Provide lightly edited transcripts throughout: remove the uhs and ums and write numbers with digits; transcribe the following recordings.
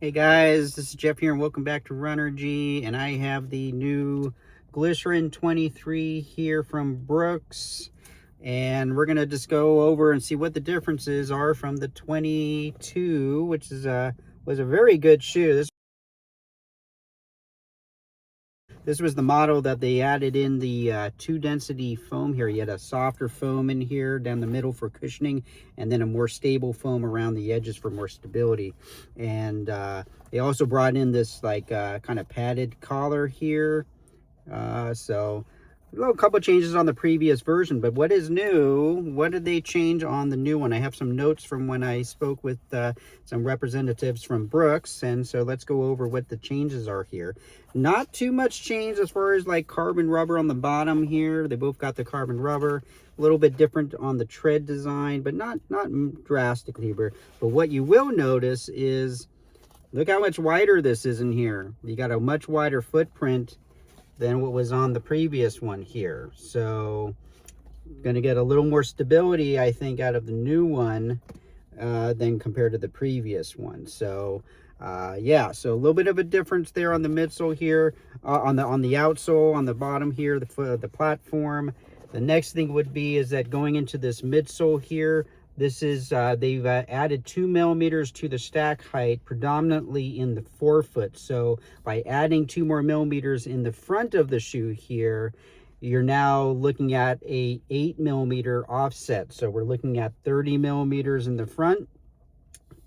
Hey guys, this is Jeff here and welcome back to Runnergy, and I have the new Glycerin 23 here from Brooks, and we're gonna just go over and see what the differences are from the 22, which is was a very good shoe. This was the model that they added in the 2-density foam here. You had a softer foam in here down the middle for cushioning, and then a more stable foam around the edges for more stability. And they also brought in this like kind of padded collar here. So a couple changes on the previous version, but what is new? What did they change on the new one? I have some notes from when I spoke with some representatives from Brooks, and so let's go over what the changes are here. Not too much change as far as like carbon rubber on the bottom here. They both got the carbon rubber. A little bit different on the tread design, but not drastically. But what you will notice is, look how much wider this is in here. You got a much wider footprint than what was on the previous one here. So going to get a little more stability, I think, out of the new one than compared to the previous one. So yeah, so a little bit of a difference there on the midsole here, on the outsole, on the bottom here, the platform. The next thing would be is that going into this midsole here, this is, they've added 2 millimeters to the stack height, predominantly in the forefoot. So by adding 2 more millimeters in the front of the shoe here, you're now looking at a 8 millimeter offset. So we're looking at 30 millimeters in the front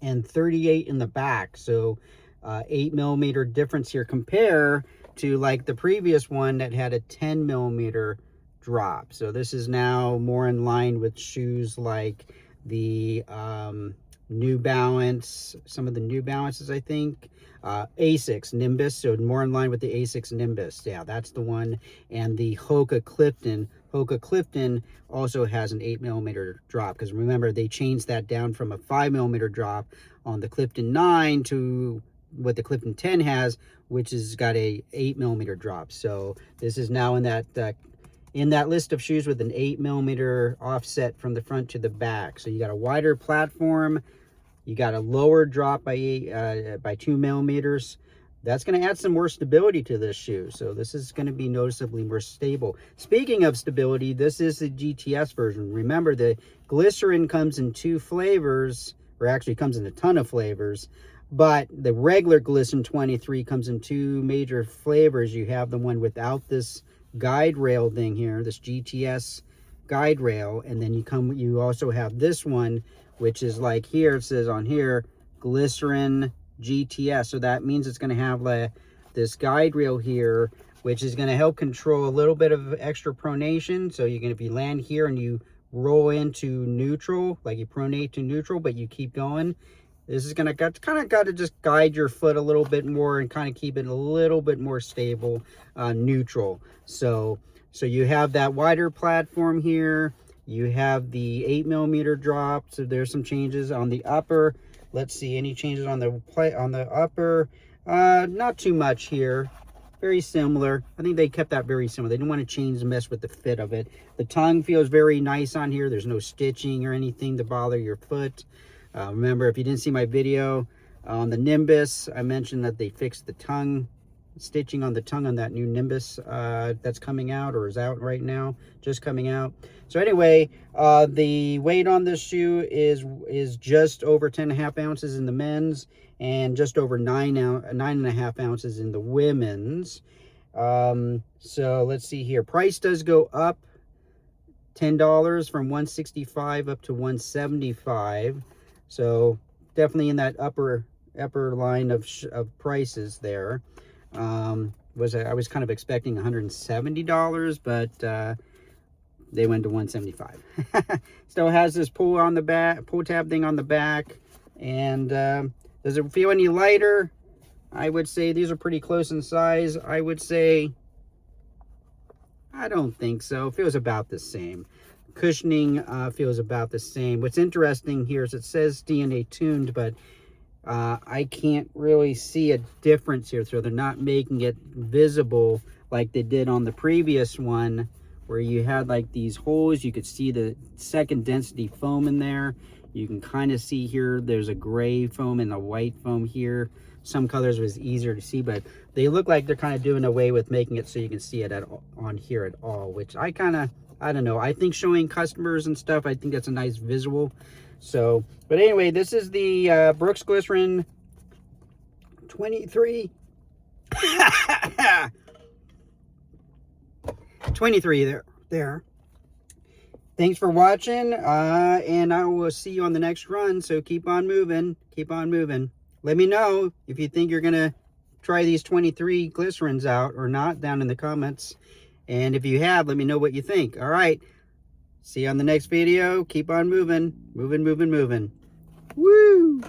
and 38 in the back. So 8 millimeter difference here, compare to like the previous one that had a 10 millimeter drop. So this is now more in line with shoes like the New Balance, some of the New Balances, I think, Asics Nimbus, so more in line with the Asics Nimbus. Yeah, that's the one. And the Hoka Clifton. Hoka Clifton also has an 8 millimeter drop, because remember, they changed that down from a 5 millimeter drop on the Clifton 9 to what the Clifton 10 has, which has got a 8 millimeter drop. So this is now in that list of shoes with an 8 millimeter offset from the front to the back. So you got a wider platform, you got a lower drop by 2 millimeters. That's going to add some more stability to this shoe. So this is going to be noticeably more stable. Speaking of stability, this is the GTS version. Remember, the Glycerin comes in 2 flavors, or actually comes in a ton of flavors, but the regular Glycerin 23 comes in 2 major flavors. You have the one without this guide rail thing here, this GTS guide rail, and then you also have this one, which is like here, it says on here, Glycerin GTS. So that means it's going to have this guide rail here, which is going to help control a little bit of extra pronation. So if you land here and you roll into neutral, like you pronate to neutral, but you keep going, this is going to kind of just guide your foot a little bit more and kind of keep it a little bit more stable, neutral. So you have that wider platform here. You have the 8 millimeter drop. So there's some changes on the upper. Let's see, any changes on the upper? Not too much here. Very similar. I think they kept that very similar. They didn't want to change and mess with the fit of it. The tongue feels very nice on here. There's no stitching or anything to bother your foot. Remember, if you didn't see my video on the Nimbus, I mentioned that they fixed the tongue, stitching on the tongue on that new Nimbus that's coming out, or is out right now, just coming out. So anyway, the weight on this shoe is just over 10.5 ounces in the men's and just over 9.5 ounces in the women's. So let's see here. Price does go up $10 from $165 up to $175. So definitely in that upper line of prices there. I was kind of expecting $170, but they went to $175. Still has this pull tab thing on the back. And does it feel any lighter? I would say these are pretty close in size. I would say, I don't think so. It feels about the same. Cushioning feels about the same. What's interesting here is it says DNA tuned, but I can't really see a difference here. So they're not making it visible like they did on the previous one, where you had like these holes. You could see the second density foam in there. You can kind of see here, there's a gray foam and a white foam here. Some colors was easier to see, but they look like they're kind of doing away with making it so you can see it on here at all, which I don't know. I think showing customers and stuff, I think that's a nice visual. So, but anyway, this is the Brooks Glycerin 23. 23 there. Thanks for watching, and I will see you on the next run. So keep on moving. Let me know if you think you're gonna try these 23 glycerins out or not down in the comments. And if you have, let me know what you think. All right, see you on the next video. Keep on moving. Woo!